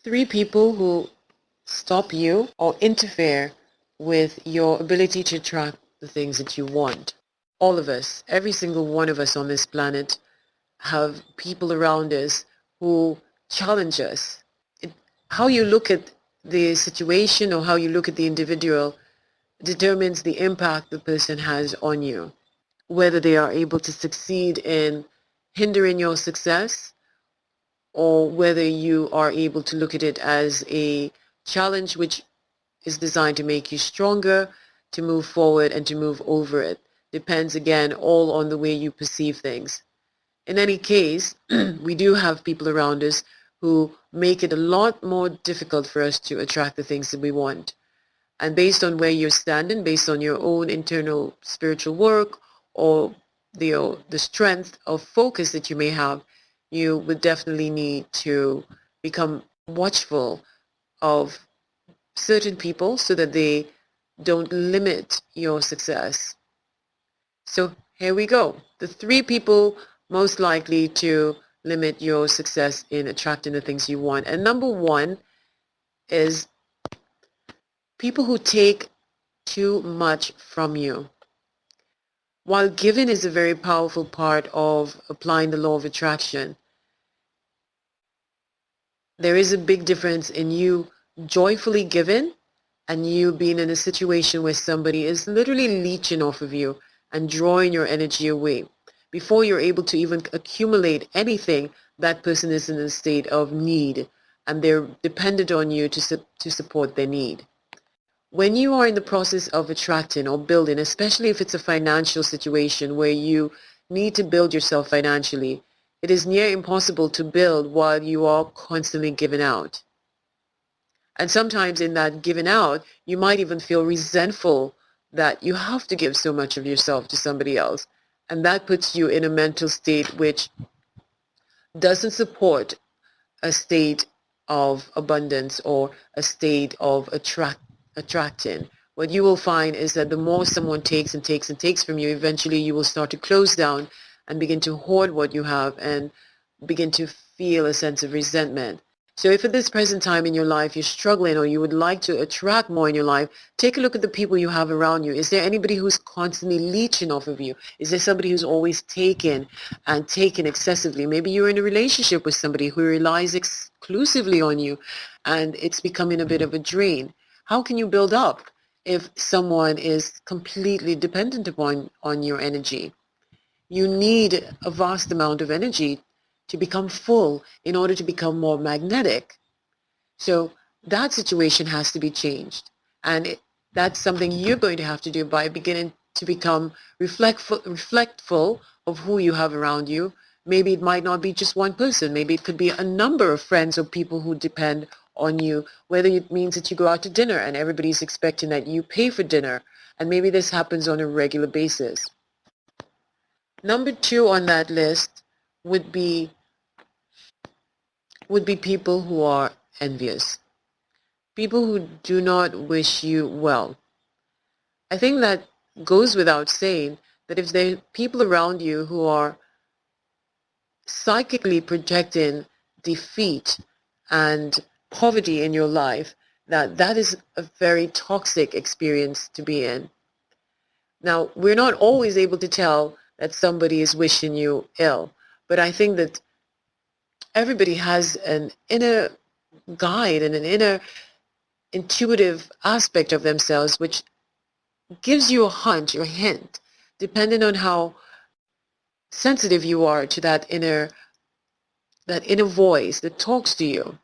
Three people who stop you or interfere with your ability to attract the things that you want. All of us, every single one of us on this planet have people around us who challenge us. It, how you look at the situation or how you look at the individual determines the impact the person has on you, whether they are able to succeed in hindering your success or whether you are able to look at it as a challenge which is designed to make you stronger, to move forward and to move over it. Depends again all on the way you perceive things. In any case, we do have people around us who make it a lot more difficult for us to attract the things that we want. And based on where you're standing, based on your own internal spiritual work or the strength of focus that you may have, you would definitely need to become watchful of certain people so that they don't limit your success. So here we go. The three people most likely to limit your success in attracting the things you want. And number one is people who take too much from you. While giving is a very powerful part of applying the law of attraction, there is a big difference in you joyfully giving and you being in a situation where somebody is literally leeching off of you and drawing your energy away. Before you're able to even accumulate anything, that person is in a state of need and they're dependent on you to support their need. When you are in the process of attracting or building, especially if it's a financial situation where you need to build yourself financially, it is near impossible to build while you are constantly giving out. And sometimes in that giving out, you might even feel resentful that you have to give so much of yourself to somebody else. And that puts you in a mental state which doesn't support a state of abundance or a state of attracting. What you will find is that the more someone takes and takes and takes from you, eventually you will start to close down and begin to hoard what you have and begin to feel a sense of resentment. So if at this present time in your life you're struggling or you would like to attract more in your life, take a look at the people you have around you. Is there anybody who's constantly leeching off of you? Is there somebody who's always taking and taking excessively? Maybe you're in a relationship with somebody who relies exclusively on you and it's becoming a bit of a drain. How can you build up if someone is completely dependent upon on your energy? You need a vast amount of energy to become full in order to become more magnetic. So that situation has to be changed. And that's something you're going to have to do by beginning to become reflectful of who you have around you. Maybe it might not be just one person. Maybe it could be a number of friends or people who depend on you, whether it means that you go out to dinner and everybody's expecting that you pay for dinner. And maybe this happens on a regular basis. Number two on that list would be people who are envious, people who do not wish you well. I think that goes without saying that if there are people around you who are psychically projecting defeat and poverty in your life, that is a very toxic experience to be in. Now, we're not always able to tell that somebody is wishing you ill, but I think that everybody has an inner guide and an inner intuitive aspect of themselves which gives you a hunch or hint, depending on how sensitive you are to that inner voice that talks to you.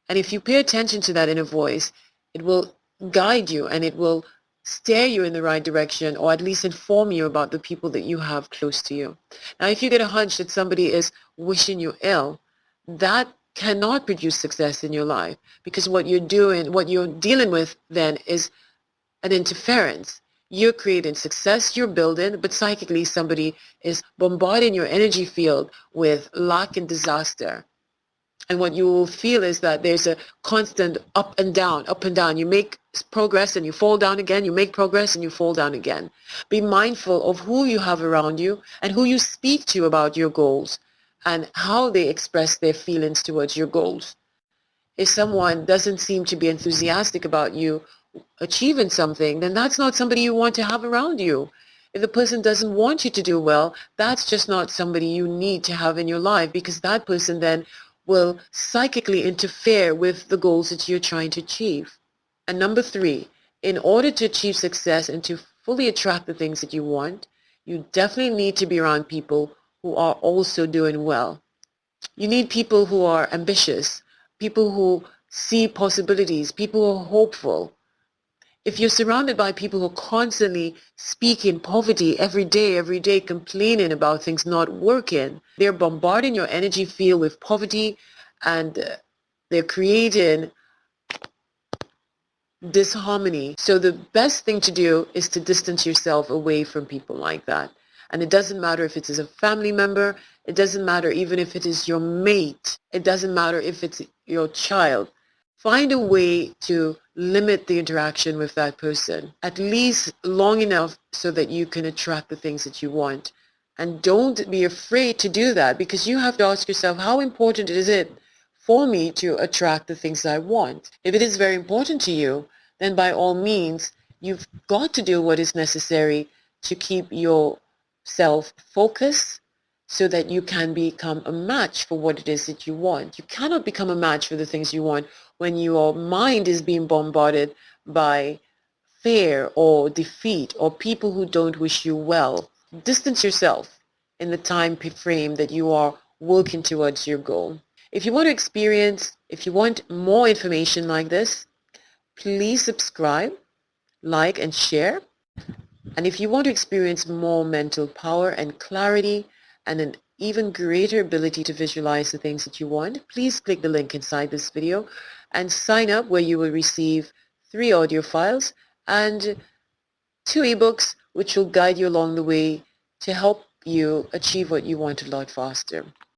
And if you pay attention to that inner voice, it will guide you and it will steer you in the right direction or at least inform you about the people that you have close to you. Now, if you get a hunch that somebody is wishing you ill, that cannot produce success in your life because what you're dealing with then is an interference. You're creating success, you're building, but psychically somebody is bombarding your energy field with lack and disaster. And what you will feel is that there's a constant up and down, up and down. You make progress and you fall down again. You make progress and you fall down again. Be mindful of who you have around you and who you speak to about your goals and how they express their feelings towards your goals. If someone doesn't seem to be enthusiastic about you achieving something, then that's not somebody you want to have around you. If the person doesn't want you to do well, that's just not somebody you need to have in your life, because that person then will psychically interfere with the goals that you're trying to achieve. And number three, in order to achieve success and to fully attract the things that you want, you definitely need to be around people who are also doing well. You need people who are ambitious, people who see possibilities, people who are hopeful. If you're surrounded by people who are constantly speaking poverty every day, complaining about things not working, they're bombarding your energy field with poverty, and they're creating disharmony. So the best thing to do is to distance yourself away from people like that. And it doesn't matter if it is a family member. It doesn't matter even if it is your mate. It doesn't matter if it's your child. Find a way to limit the interaction with that person, at least long enough so that you can attract the things that you want. And don't be afraid to do that, because you have to ask yourself, how important is it for me to attract the things I want? If it is very important to you, then by all means, you've got to do what is necessary to keep yourself focused so that you can become a match for what it is that you want. You cannot become a match for the things you want when your mind is being bombarded by fear or defeat or people who don't wish you well. Distance yourself in the time frame that you are working towards your goal. If you want to experience, if you want more information like this, please subscribe, like, and share. And if you want to experience more mental power and clarity and an even greater ability to visualize the things that you want, please click the link inside this video and sign up, where you will receive 3 audio files and 2 ebooks, which will guide you along the way to help you achieve what you want a lot faster.